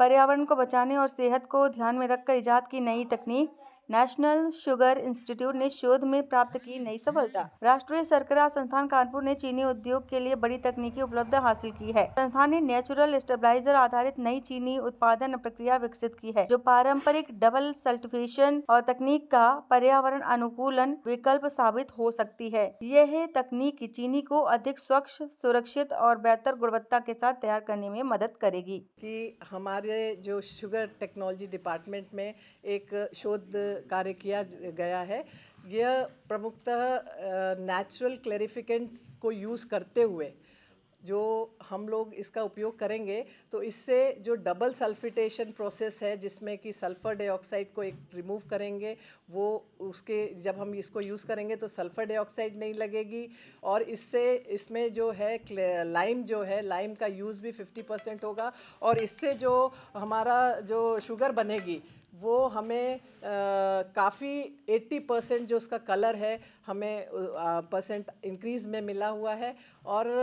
पर्यावरण को बचाने और सेहत को ध्यान में रखकर इजाद की नई तकनीक। नेशनल शुगर इंस्टीट्यूट ने शोध में प्राप्त की नई सफलता। राष्ट्रीय शर्करा संस्थान कानपुर ने चीनी उद्योग के लिए बड़ी तकनीकी उपलब्धि हासिल की है। संस्थान ने नेचुरल स्टेबलाइजर आधारित नई चीनी उत्पादन प्रक्रिया विकसित की है, जो पारंपरिक डबल सल्टिफिकेशन और तकनीक का पर्यावरण अनुकूलन विकल्प साबित हो सकती है। यह तकनीक चीनी को अधिक स्वच्छ, सुरक्षित और बेहतर गुणवत्ता के साथ तैयार करने में मदद करेगी। कि हमारे जो शुगर टेक्नोलॉजी डिपार्टमेंट में एक शोध कार्य किया गया है। यह प्रमुखतः नेचुरल क्लैरिफिकेंट्स को यूज़ करते हुए जो हम लोग इसका उपयोग करेंगे, तो इससे जो डबल सल्फिटेशन प्रोसेस है जिसमें कि सल्फ़र डाइऑक्साइड को एक रिमूव करेंगे, वो उसके जब हम इसको यूज़ करेंगे तो सल्फ़र डाइऑक्साइड नहीं लगेगी। और इससे इसमें जो है लाइम का यूज़ भी 50% होगा। और इससे जो हमारा जो शुगर बनेगी वो हमें काफ़ी 80% जो उसका कलर है हमें परसेंट इंक्रीज़ में मिला हुआ है। और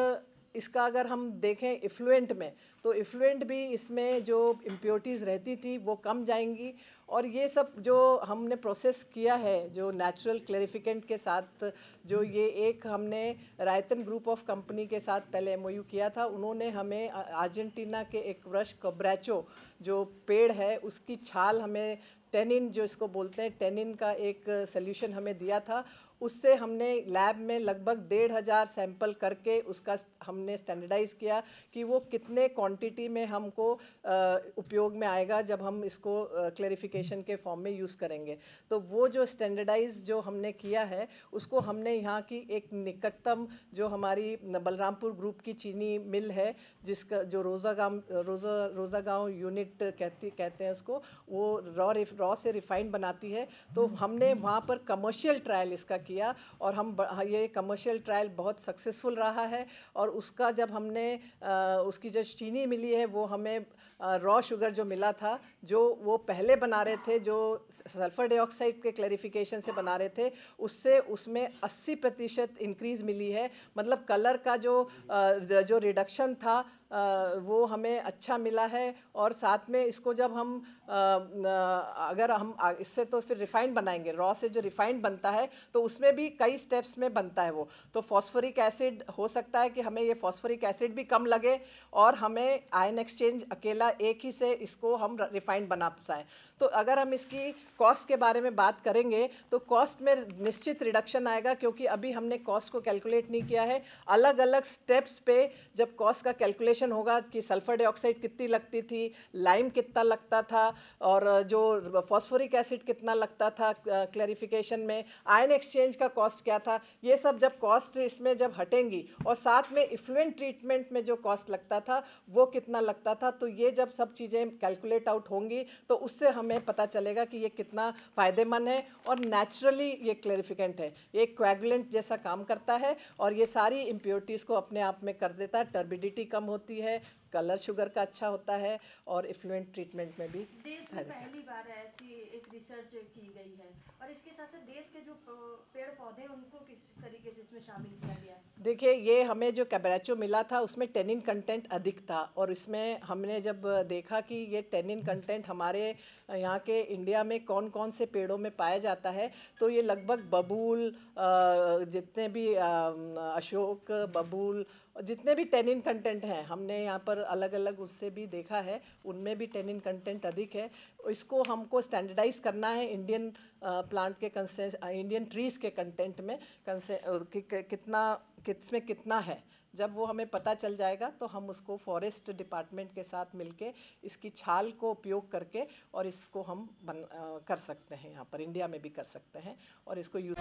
इसका अगर हम देखें इफ्लुएंट में, तो इफ्लुएंट भी इसमें जो इम्प्योरिटीज़ रहती थी वो कम जाएंगी। और ये सब जो हमने प्रोसेस किया है जो नेचुरल क्लैरिफिकेंट के साथ, जो ये एक हमने रायतन ग्रुप ऑफ कंपनी के साथ पहले एमओयू किया था। उन्होंने हमें अर्जेंटीना के एक वृक्ष कब्रैचो जो पेड़ है उसकी छाल हमें टेनिन, जो इसको बोलते हैं टेनिन का एक सोल्यूशन हमें दिया था। उससे हमने लैब में लगभग 1,500 सैंपल करके उसका हमने स्टैंडर्डाइज़ किया कि वो कितने क्वांटिटी में हमको उपयोग में आएगा जब हम इसको क्लैरिफिकेशन के फॉर्म में यूज़ करेंगे। तो वो जो स्टैंडर्डाइज जो हमने किया है उसको हमने यहाँ की एक निकटतम जो हमारी बलरामपुर ग्रुप की चीनी मिल है, जिसका जो रोज़ा गाँव यूनिट कहते हैं उसको, वो रॉ से रिफाइंड बनाती है। तो हमने वहाँ पर कमर्शियल ट्रायल इसका किया और ये कमर्शियल ट्रायल बहुत सक्सेसफुल रहा है। और उसका जब हमने उसकी जो चीनी मिली है वो हमें रॉ शुगर जो मिला था, जो वो पहले बना रहे थे, जो सल्फ़र डाइऑक्साइड के क्लैरिफिकेशन से बना रहे थे, उससे उसमें 80% इंक्रीज़ मिली है। मतलब कलर का जो रिडक्शन था वो हमें अच्छा मिला है। और साथ में इसको जब हम अगर हम इससे तो फिर रिफाइंड बनाएंगे, रॉ से जो रिफाइंड बनता है तो उसमें भी कई स्टेप्स में बनता है वो। तो फॉस्फोरिक एसिड हो सकता है कि हमें ये फॉस्फोरिक एसिड भी कम लगे और हमें आयन एक्सचेंज अकेला एक ही से इसको हम रिफाइंड बना पाएँ। तो अगर हम इसकी कॉस्ट के बारे में बात करेंगे तो कॉस्ट में निश्चित रिडक्शन आएगा, क्योंकि अभी हमने कॉस्ट को कैलकुलेट नहीं किया है। अलग अलग स्टेप्स पे जब कॉस्ट का कैलकुलेशन होगा कि सल्फ़र डाइऑक्साइड कितनी लगती थी, लाइम कितना लगता था और जो फॉस्फोरिक एसिड कितना लगता था क्लैरिफिकेशन में, आयन एक्सचेंज का कॉस्ट क्या था, ये सब जब कॉस्ट इसमें जब हटेंगी और साथ में इफ्लुएंट ट्रीटमेंट में जो कॉस्ट लगता था वो कितना लगता था, तो ये जब सब चीज़ें कैलकुलेट आउट होंगी तो उससे हमें पता चलेगा कि ये कितना फ़ायदेमंद है। और नेचुरली ये क्लैरिफिकेंट है, ये कोएगुलेंट जैसा काम करता है और ये सारी इम्प्योरिटीज़ को अपने आप में कर देता है। टर्बिडिटी कम होती है, कलर शुगर का अच्छा होता है और इफ्लुएंट ट्रीटमेंट में भी। देश में पहली बार ऐसी एक रिसर्च की गई है और इसके साथ साथ देश के जो पेड़ पौधे हैं उनको किस तरीके से इसमें शामिल किया गया है? देखिए, ये हमें जो कैब्रेचो मिला था उसमें टेनिन कंटेंट अधिक था और इसमें हमने जब देखा कि ये टेनिन कंटेंट हमारे यहाँ के इंडिया में कौन कौन से पेड़ों में पाया जाता है, तो ये लगभग बबूल, जितने भी अशोक, बबूल, जितने भी टेनिन कंटेंट हैं हमने यहाँ पर अलग अलग उससे भी देखा है, उनमें भी टेनिन कंटेंट अधिक है। इसको हमको स्टैंडर्डाइज करना है इंडियन प्लांट के इंडियन ट्रीज़ के कंटेंट में किसमें कितना है। जब वो हमें पता चल जाएगा तो हम उसको फॉरेस्ट डिपार्टमेंट के साथ मिलके इसकी छाल को उपयोग करके और इसको हम कर सकते हैं, यहाँ पर इंडिया में भी कर सकते हैं और इसको यूज